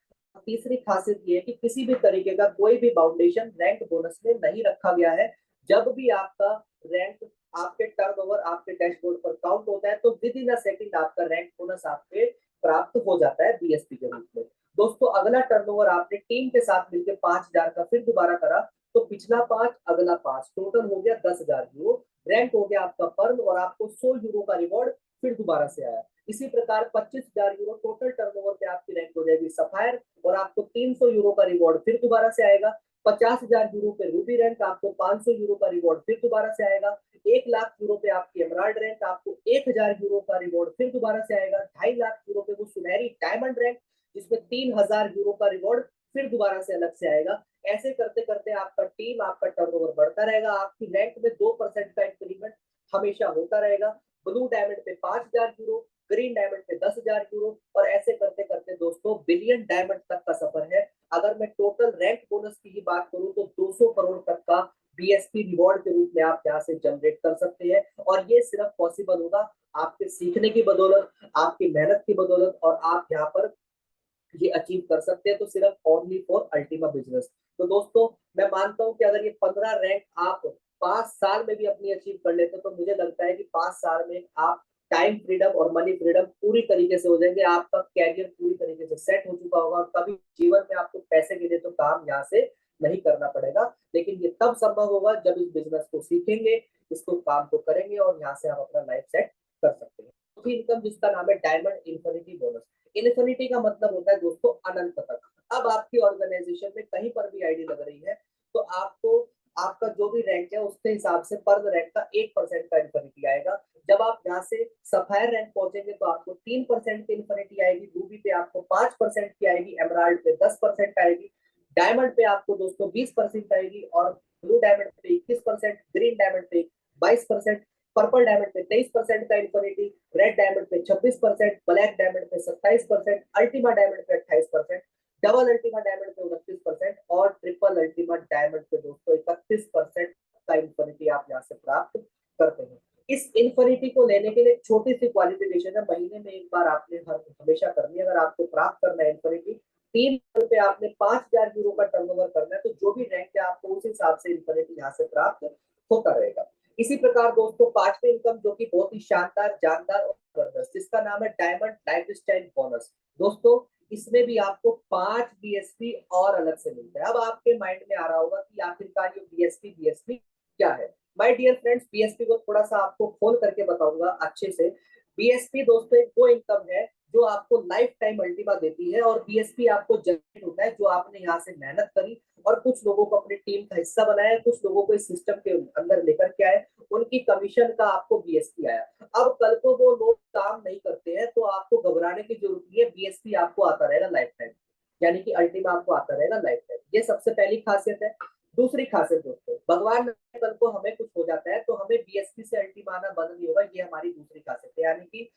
[SPEAKER 1] तीसरी खासियत ये है कि किसी भी तरीके का कोई भी बाउंडेशन रैंक बोनस में नहीं रखा गया है। जब भी आपका रैंक आपके टर्नओवर आपके डैशबोर्ड पर काउंट होता है तो विद इन अ सेकंड आपका रैंक बोनस आपके प्राप्त हो जाता है बीएसपी के रूप में। दोस्तों अगला टर्नओवर आपने टीम के साथ मिलकर 5,000 का फिर दोबारा करा, तो पिछला 5 अगला 5 टोटल हो गया 10,000 यूरो। रैंक हो गया आपका पर्ल और आपको 100 यूरो का रिवॉर्ड फिर दोबारा से आया। इसी प्रकार 25,000 यूरो टोटल टर्नओवर पे आपकी रैंक हो जाएगी सफायर, और आपको 300 यूरो का रिवॉर्ड फिर दोबारा से आएगा। 50,000 यूरो पे रूबी रैंक, आपको 500 यूरो का रिवॉर्ड फिर दोबारा से आएगा। 1 लाख यूरो पे आपकी एमराल्ड रैंक, आपको 1,000 यूरो का रिवॉर्ड फिर दोबारा से आएगा। 2.5 लाख यूरो पे वो सुनहरी डायमंड रैंक, जिसमें 3,000 यूरो का रिवॉर्ड फिर दोबारा से अलग से आएगा। ऐसे करते करते आपका टीम आपका टर्नओवर बढ़ता रहेगा, आपकी रैंक में 2% का इंक्रीमेंट हमेशा होता रहेगा। ब्लू डायमंड पे 5,000 यूरो, ग्रीन डायमंड पे 10,000 यूरो, और ऐसे करते करते दोस्तों बिलियन डायमंड तक का सफर है। अगर मैं टोटल रैंक बोनस की ही बात करूं तो 200 करोड़ तक का बीएसपी रिवॉर्ड के रूप में आप यहाँ से जनरेट कर सकते हैं। और ये सिर्फ पॉसिबल होगा आपके सीखने की बदौलत, आपकी मेहनत की बदौलत, और आप यहाँ पर ये अचीव कर सकते हैं तो सिर्फ ओनली फॉर अल्टीमा बिजनेस। तो दोस्तों मैं मानता हूं कि अगर ये 15 रैंक आप 5 साल में भी अपनी अचीव कर लेते तो मुझे लगता है कि 5 साल में आप टाइम फ्रीडम और मनी फ्रीडम पूरी तरीके से हो जाएंगे। आपका कैरियर पूरी तरीके से सेट हो चुका होगा और कभी जीवन में आपको पैसे के लिए तो काम यहाँ से नहीं करना पड़ेगा। लेकिन ये तब संभव होगा जब इस बिजनेस को सीखेंगे, इसको काम को करेंगे, और यहाँ से आप अपना लाइफ सेट कर सकते हैं। चौथी इनकम जिसका नाम है डायमंड इन्फिनिटी बोनस। इन्फिनिटी का मतलब होता है दोस्तों अनंत तक। अब आपकी ऑर्गेनाइजेशन में कहीं पर भी आईडी लग रही है तो आपको आपका जो भी रैंक है उसके हिसाब से पर रैंक का 1% का इन्फिनिटी आएगा। जब आप यहाँ से सफायर रैंक पहुंचेंगे तो आपको 3% की इन्फिनिटी आएगी, रूबी पे आपको 5% की आएगी, एमराल्ड पे 10% आएगी, डायमंड पे आपको दोस्तों 20% आएगी, और ब्लू डायमंड पे 21%, ग्रीन डायमंड पे 22%, पर्पल डायमंड पे 23% का इन्फिनिटी, रेड डायमंड पे 26%, ब्लैक डायमंड पे 27%, अल्टीमा डायमंड पे 28%, डबल अल्टीमा डायमंड पे 29%, और ट्रिपल अल्टीमा डायमंड पे दोस्तों 31% का इन्फिनिटी आप यहाँ से प्राप्त करते हैं। इस इन्फिनिटी को लेने के लिए छोटी सी क्वालिफिकेशन है, महीने में एक बार आपने हमेशा करनी है। अगर आपको प्राप्त करना है इन्फिनिटी, 3 पे आपने 5,000 यूरो का टर्नओवर करना है, तो जो भी रैंक है आपको उस हिसाब से इन्फिनिटी यहाँ से प्राप्त होता रहेगा। इसी प्रकार दोस्तों पांचवी इनकम जो कि बहुत ही शानदार, जानदार और जबरदस्त, जिसका नाम है डायमंड लाइफस्टाइल बोनस। दोस्तों इसमें भी आपको 5 बीएसपी और अलग से मिलता है। अब आपके माइंड में आ रहा होगा कि आखिरकार ये बीएसपी बीएसपी क्या है। माय डियर फ्रेंड्स, बीएसपी को थोड़ा सा आपको खोल करके बताऊंगा अच्छे से। बीएसपी दोस्तों एक वो इनकम है जो आपको लाइफ टाइम अल्टीमा देती है, और बीएसपी आपको जनरेट होता है जो आपने यहाँ से मेहनत करी और कुछ लोगों को अपनी टीम का हिस्सा बनाया, कुछ लोगों को इस सिस्टम के अंदर लेकर के आए, उनकी कमीशन का आपको बीएसपी आया। अब कल को वो लोग काम नहीं करते हैं तो आपको घबराने की जरूरत नहीं है, बीएसपी आपको आता रहेगा लाइफ टाइम, यानी कि अल्टीमा आपको आता रहेगा लाइफ टाइम। ये सबसे पहली खासियत है। दूसरी खासियत दोस्तों, भगवान कल को हमें कुछ हो जाता है तो हमें बीएसपी से अल्टीमा आना बंद नहीं होगा, ये हमारी दूसरी खासियत है, यानी कि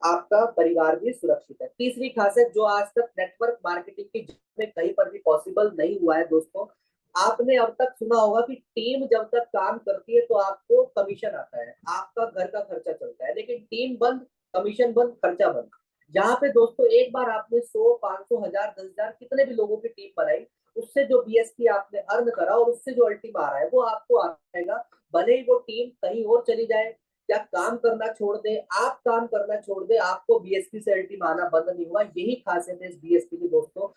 [SPEAKER 1] आपका परिवार भी सुरक्षित है। तीसरी खासियत जो आज तक नेटवर्क मार्केटिंग की में कहीं पर भी पॉसिबल नहीं हुआ है दोस्तों, आपने अब तक सुना होगा कि टीम जब तक काम करती है तो आपको कमीशन आता है, आपका घर का खर्चा चलता है, लेकिन टीम बंद, कमीशन बंद, खर्चा बंद। यहाँ पे दोस्तों एक बार आपने 100, 500, 1000, 10,000 कितने भी लोगों की टीम बनाई, उससे जो बीएसपी आपने अर्न करा और उससे जो अल्टीमा आ रहा है वो आपको आ जाएगा। भले ही वो टीम कहीं और चली जाए या काम करना छोड़ दे, आप काम करना छोड़ दे, आपको बीएसपी से अल्टीमा आना बंद नहीं हुआ। यही खासियत है इस बीएसपी की दोस्तों,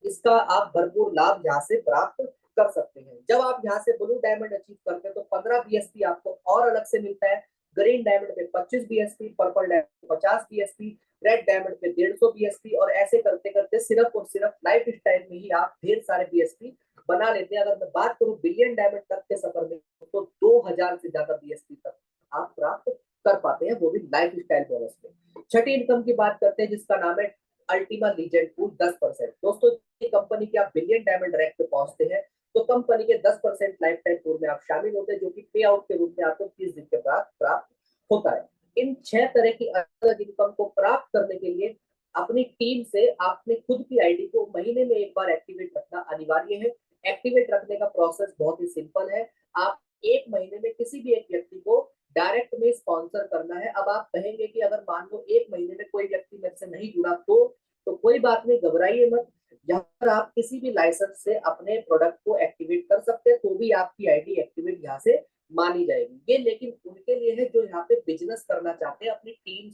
[SPEAKER 1] इसका आप भरपूर लाभ यहाँ से प्राप्त कर सकते हैं। जब आप यहाँ से ब्लू डायमंड अचीव करते हैं तो 15 बीएसपी आपको और अलग से मिलता है। ग्रीन डायमंड पे 25 BSP, purple diamond 50 BSP, red diamond पे 150 बीएसपी, और ऐसे करते करते सिर्फ और सिर्फ लाइफ स्टाइल में ही आप ढेर सारे बीएसपी बना लेते हैं। अगर मैं बात करूं बिलियन डायमंड तक के सफर में, तो 2000 से ज्यादा बीएसपी तक आप प्राप्त कर पाते हैं, वो भी लाइफ स्टाइल बोनस में। छठी इनकम की बात करते हैं जिसका नाम है अल्टीमा लीजेंड पूल 10%। दोस्तों कंपनी के आप बिलियन डायमंड रैंक पे पहुंचते हैं तो कंपनी के 10% लाइफ टाइम पूल में आप शामिल होते हैं, जो कि पे आउट के रूप में आपको 30 दिन के बाद प्राप्त होता है। इन 6 तरह की अलग अलग इनकम को प्राप्त करने के लिए अपनी टीम से आपने खुद की आईडी को महीने में एक बार एक्टिवेट रखना अनिवार्य है। एक्टिवेट रखने का प्रोसेस बहुत ही सिंपल है। आप एक महीने में किसी भी एक व्यक्ति को डायरेक्ट में स्पॉन्सर करना है। अब आप कहेंगे कि अगर मान लो एक महीने में कोई व्यक्ति मेरे से नहीं जुड़ा तो कोई बात नहीं, घबराइए मत। यहाँ पर आप किसी भी लाइसेंस से अपने प्रोडक्ट को एक्टिवेट कर सकते हैं, तो भी आपकी आईडी एक्टिवेट यहाँ से मानी जाएगी। ये लेकिन उनके लिए है जो यहाँ पे बिजनेस करना चाहते हैं, अपनी टीम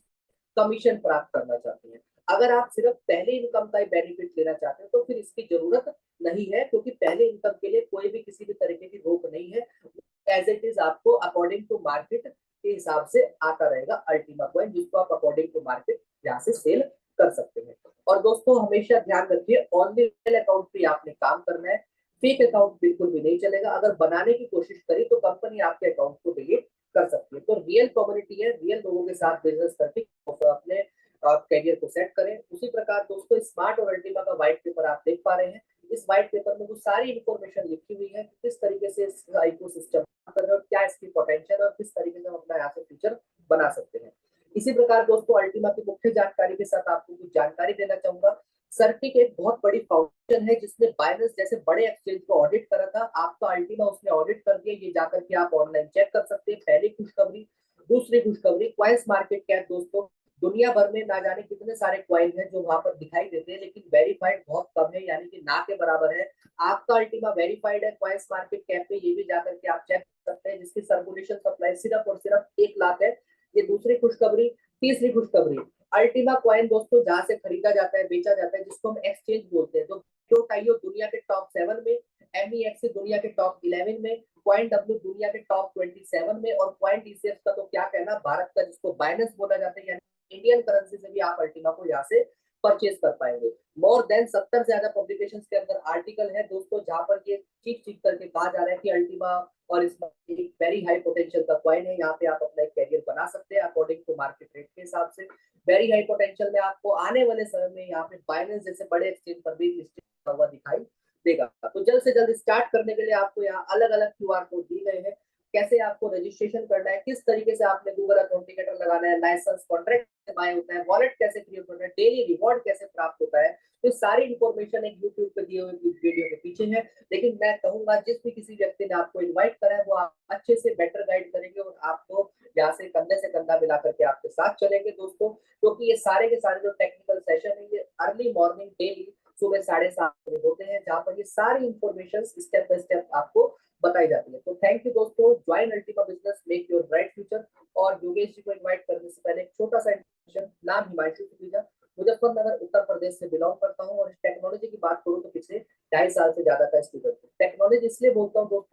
[SPEAKER 1] कमीशन प्राप्त करना चाहते हैं। अगर आप सिर्फ पहले इनकम का ही बेनिफिट लेना चाहते हैं तो फिर इसकी जरूरत नहीं है, क्योंकि पहले इनकम के लिए कोई भी किसी भी तरीके की रोक नहीं है। एज इट इज आपको अकॉर्डिंग टू मार्केट के हिसाब से आता रहेगा अल्टीमा कॉइन, जिसको आप अकॉर्डिंग टू मार्केट यहाँ से सेल कर सकते हैं। और दोस्तों हमेशा ध्यान रखिए, ओनली रियल अकाउंट पे आपने काम करना है, फेक अकाउंट बिल्कुल भी नहीं चलेगा। अगर बनाने की कोशिश करी तो कंपनी आपके अकाउंट को डिलीट कर सकती है। तो रियल कम्युनिटी है, रियल लोगों के साथ बिजनेस करके तो अपने कैरियर को सेट करें। उसी प्रकार दोस्तों स्मार्ट और अल्टीमा का व्हाइट पेपर आप देख पा रहे हैं। इस व्हाइट पेपर में वो सारी इंफॉर्मेशन लिखी हुई है कि किस तरीके से इस इकोसिस्टम कर रहे हो, क्या इसकी पोटेंशियल और किस तरीके से हम अपना यहाँ से फ्यूचर बना सकते हैं। इसी प्रकार दोस्तों अल्टीमा की मुख्य जानकारी के साथ आपको कुछ जानकारी देना चाहूंगा। सर्टिक एक बहुत बड़ी फाउंडेशन है जिसने बाइनेंस जैसे बड़े एक्सचेंज को ऑडिट करा था। आपका अल्टीमा उसने ऑडिट कर दिया, ये जाकर के आप ऑनलाइन चेक कर सकते हैं। पहली खुशखबरी। दूसरी खुशखबरी, क्वाइंस मार्केट कैप दोस्तों दुनिया भर में ना जाने कितने सारे क्वाइन हैं जो वहां पर दिखाई देते हैं, लेकिन वेरीफाइड बहुत कम है, यानी कि ना के बराबर है। आपका अल्टीमा वेरीफाइड है क्वाइंस मार्केट कैप पे, ये भी जाकर के आप चेक कर सकते हैं, जिसकी सर्कुलेशन सप्लाई सिर्फ और सिर्फ 1 लाख है। ये दूसरी खुशखबरी। तीसरी खुशखबरी, अल्टीमा कॉइन दोस्तों जहां से खरीदा जाता है बेचा जाता है, जिसको हम एक्सचेंज बोलते हैं, तो टाइयो दुनिया के टॉप 7 में, एमईएक्स दुनिया के टॉप 11 में, क्वाइन डब्ल्यू दुनिया के टॉप 27 में, और क्वाइन टीसीएस का तो क्या कहना, भारत का जिसको बाइनेंस बोला जाता है, यानी इंडियन करेंसी से भी आप अल्टीमा को यहाँ से परचेज कर पाएंगे। मोर देन 70 से ज्यादा पब्लिकेशन के अंदर आर्टिकल है दोस्तों, जहां पर ये चीख चीख करके कहा जा रहा है कि अल्टीमा और इसमें एक वेरी हाई पोटेंशियल का कॉइन है, यहाँ पे आप अपना एक कैरियर बना सकते हैं अकॉर्डिंग टू मार्केट रेट के हिसाब से। वेरी हाई पोटेंशियल में आपको आने वाले समय में यहाँ पे बाइनेंस जैसे बड़े एक्सचेंज पर भी लिस्टेड हुआ दिखाई देगा। तो जल्द से जल्द स्टार्ट करने के लिए आपको यहाँ अलग अलग क्यूआर कोड दिए गए हैं, कैसे आपको रजिस्ट्रेशन करना है, किस तरीके से आपने गूगल ऑथेंटिकेटर लगाना है, लाइसेंस कॉन्ट्रैक्ट बाय होता है, वॉलेट कैसे क्रिएट होता है, डेली रिवॉर्ड कैसे प्राप्त होता है, तो सारी इंफॉर्मेशन एक यूट्यूब पे दिए हुए वीडियो के पीछे है। लेकिन मैं कहूंगा जिस भी किसी व्यक्ति ने आपको इन्वाइट करा है वो आप अच्छे से बेटर गाइड करेंगे और आपको यहाँ से कंधा मिला करके आपके साथ चलेंगे दोस्तों, क्योंकि ये सारे के सारे जो टेक्निकल सेशन है ये अर्ली मॉर्निंग डेली सुबह 7:30 बजे होते हैं, जहाँ पर ये सारी इंफॉर्मेशन स्टेप बाय स्टेप आपको बताई जाती है। तो थैंक यू दोस्तों, join Ultima business, make your bright future. और योगेश जी को इनवाइट करने से पहले एक छोटा सा इंट्रोडक्शन, नाम हिमांशु सुखीजा, मुजफ्फरनगर उत्तर प्रदेश से बिलोंग करता हूँ और टेक्नोलॉजी की बात करूँ तो पिछले 2.5 साल से ज्यादा का स्टूडेंट हूँ। टेक्नोलॉजी इसलिए बोलता हूँ दोस्तों